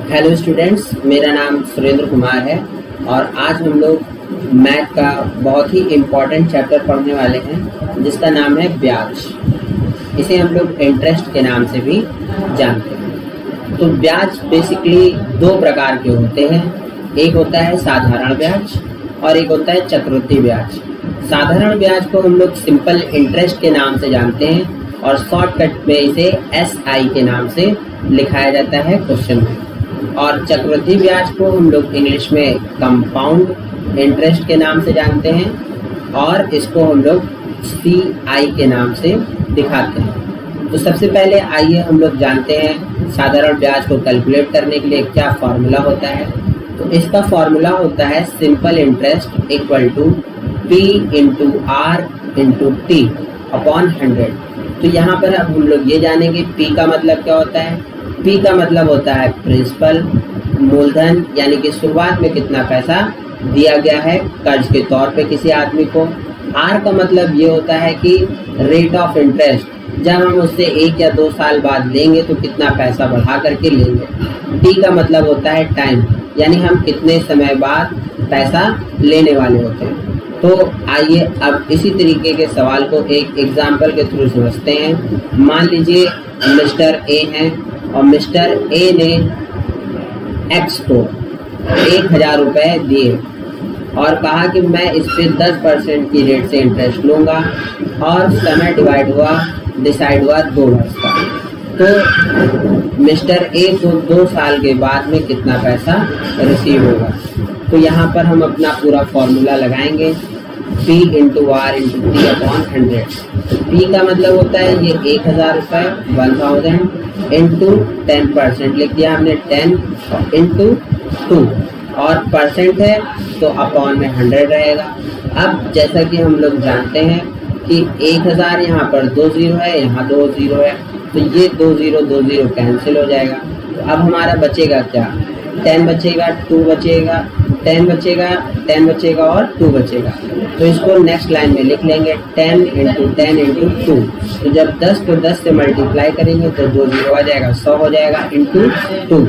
Hello students, मेरा नाम सुरेंद्र कुमार है और आज हम लोग मैथ का बहुत ही इम्पॉर्टेंट चैप्टर पढ़ने वाले हैं जिसका नाम है ब्याज। इसे हम लोग इंटरेस्ट के नाम से भी जानते हैं। तो ब्याज बेसिकली दो प्रकार के होते हैं, एक होता है साधारण ब्याज और एक होता है चक्रवृद्धि ब्याज। साधारण ब्याज को हम लोग सिंपल इंटरेस्ट के नाम से जानते हैं और शॉर्टकट में इसे SI के नाम से लिखाया जाता है क्वेश्चन में। और चक्रवृद्धि ब्याज को हम लोग इंग्लिश में कंपाउंड इंटरेस्ट के नाम से जानते हैं और इसको हम लोग CI के नाम से दिखाते हैं। तो सबसे पहले आइए हम लोग जानते हैं साधारण ब्याज को कैलकुलेट करने के लिए क्या फार्मूला होता है। तो इसका फार्मूला होता है simple interest equal to P into R into T upon 100। तो यहाँ पर अब हम लोग ये जानेंगे P का मतलब क्या होता है। P का मतलब होता है प्रिंसिपल, मूलधन, यानी कि शुरुआत में कितना पैसा दिया गया है कर्ज के तौर पे किसी आदमी को। R का मतलब ये होता है कि रेट ऑफ इंटरेस्ट, जब हम उससे 1 या 2 साल बाद लेंगे तो कितना पैसा बढ़ा करके लेंगे। T का मतलब होता है टाइम, यानी हम कितने समय बाद पैसा लेने वाले होते हैं। तो आइए अब इसी तरीके के सवाल को एक एग्जाम्पल के थ्रू समझते हैं। मान लीजिए मिस्टर ए हैं और मिस्टर ए ने X को 1000 रुपये दिए और कहा कि मैं इस पर 10% की रेट से इंटरेस्ट लूँगा और समय डिसाइड हुआ 2 वर्ष का। तो मिस्टर ए को 2 साल के बाद में कितना पैसा रिसीव होगा। तो यहाँ पर हम अपना पूरा फॉर्मूला लगाएंगे P into R into T upon 100। P का मतलब होता है ये 1000 रुपये 1000 इंटू 10% लिख दिया हमने 10 इंटू 2 और परसेंट है तो अपॉन में 100 रहेगा। अब जैसा कि हम लोग जानते हैं कि 1000 यहाँ पर 2 0 है, यहाँ 2 0 है, तो ये 2 0 कैंसिल हो जाएगा। तो अब हमारा बचेगा क्या, 10 बचेगा, 2 बचेगा, 10 बचेगा, 10 बचेगा और 2 बचेगा। तो इसको नेक्स्ट लाइन में लिख लेंगे 10 इंटू 10 इंटू 2। तो जब 10 को 10 से मल्टीप्लाई करेंगे तो 2 0 आ जाएगा, 100 हो जाएगा इंटू 2।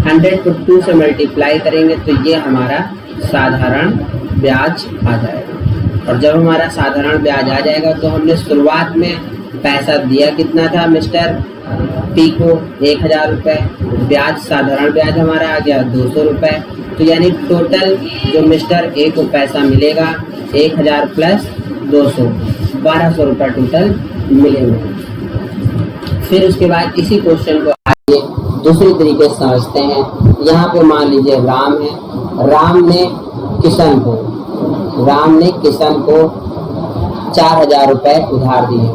100 को 2 से मल्टीप्लाई करेंगे तो ये हमारा साधारण ब्याज आ जाएगा। और जब हमारा साधारण ब्याज आ जाएगा तो हमने शुरुआत में पैसा दिया कितना था मिस्टर P को 1000 रुपये, ब्याज साधारण ब्याज हमारा आ गया 200 रुपये। तो यानी टोटल जो मिस्टर ए को पैसा मिलेगा 1000 प्लस 200 1200 रुपये टोटल मिलेंगे। फिर उसके बाद इसी क्वेश्चन को आगे दूसरी तरीके से समझते हैं। यहाँ पे मान लीजिए राम है, राम ने किशन को 4000 रुपये उधार दिए।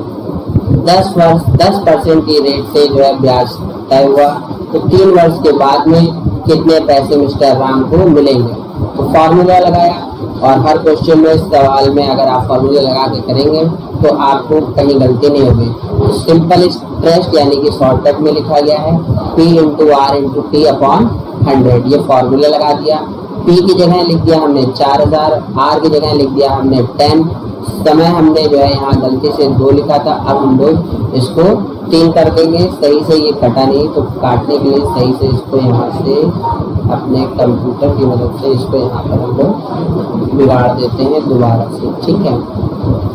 10% की रेट से जो है ब्याज तय हुआ। तो 3 वर्ष के बाद में कितने पैसे मिस्टर राम को मिलेंगे। तो फार्मूला लगाया और हर क्वेश्चन में सवाल में अगर आप फार्मूला लगा के करेंगे तो आपको कहीं गलती नहीं होगी। तो सिंपल इंटरेस्ट यानी कि शॉर्टकट में लिखा गया है P into R into T upon 100। ये फार्मूला लगा दिया। P की जगह लिख दिया हमने 4000, R की जगह लिख दिया हमने 10। समय हमने जो है यहाँ गलती से 2 लिखा था, अब हम लोग इसको 3 कर देंगे। सही से ये कटा नहीं तो काटने के लिए सही से इसको यहाँ से अपने कंप्यूटर की मदद से इसको यहाँ पर हम लोग बिगाड़ देते हैं दोबारा से, ठीक है।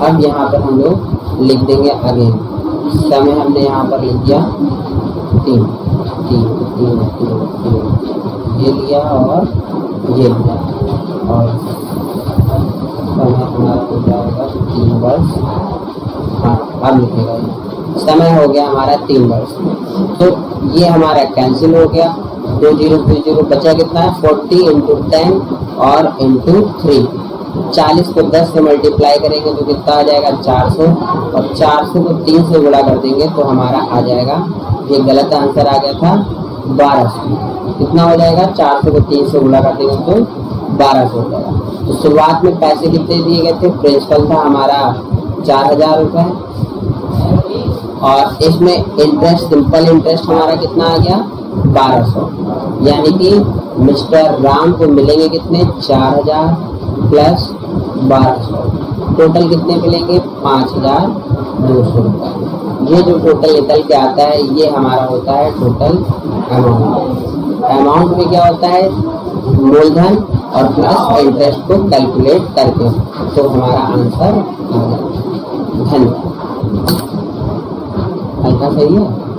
अब यहाँ पर हम लोग लिख देंगे अगेन। समय हमने यहाँ पर लिख दिया 3 ये लिया और ये लिया और समय हमारा हो जाएगा 3 वर्ष। हाँ, अब लिखेगा ये समय हो गया हमारा 3 वर्ष। तो ये हमारा कैंसिल हो गया, 2 0 बचा कितना है 40 इंटू 10 और इंटू 3। 40 को 10 से मल्टीप्लाई करेंगे तो कितना आ जाएगा 400 और 400 को 3 से गुणा कर देंगे तो हमारा आ जाएगा, ये गलत आंसर आ गया था 1200। कितना हो जाएगा 400 को 3 से गुणा कर देंगे तो 1200 हो जाएगा। तो शुरुआत में पैसे कितने दिए गए थे, प्रिंसिपल था हमारा 4000 रुपये और इसमें इंटरेस्ट सिंपल इंटरेस्ट हमारा कितना आ गया 1200। यानी कि मिस्टर राम को मिलेंगे कितने 4000 प्लस 1200, टोटल कितने मिलेंगे 5200 रुपये। ये जो टोटल निकल के आता है ये हमारा होता है टोटल अमाउंट अमाउंट में क्या होता है, मूलधन और प्लस इंटरेस्ट को कैलकुलेट करके, तो हमारा आंसर आ जाता है। धन्यवाद। हल्का सही है।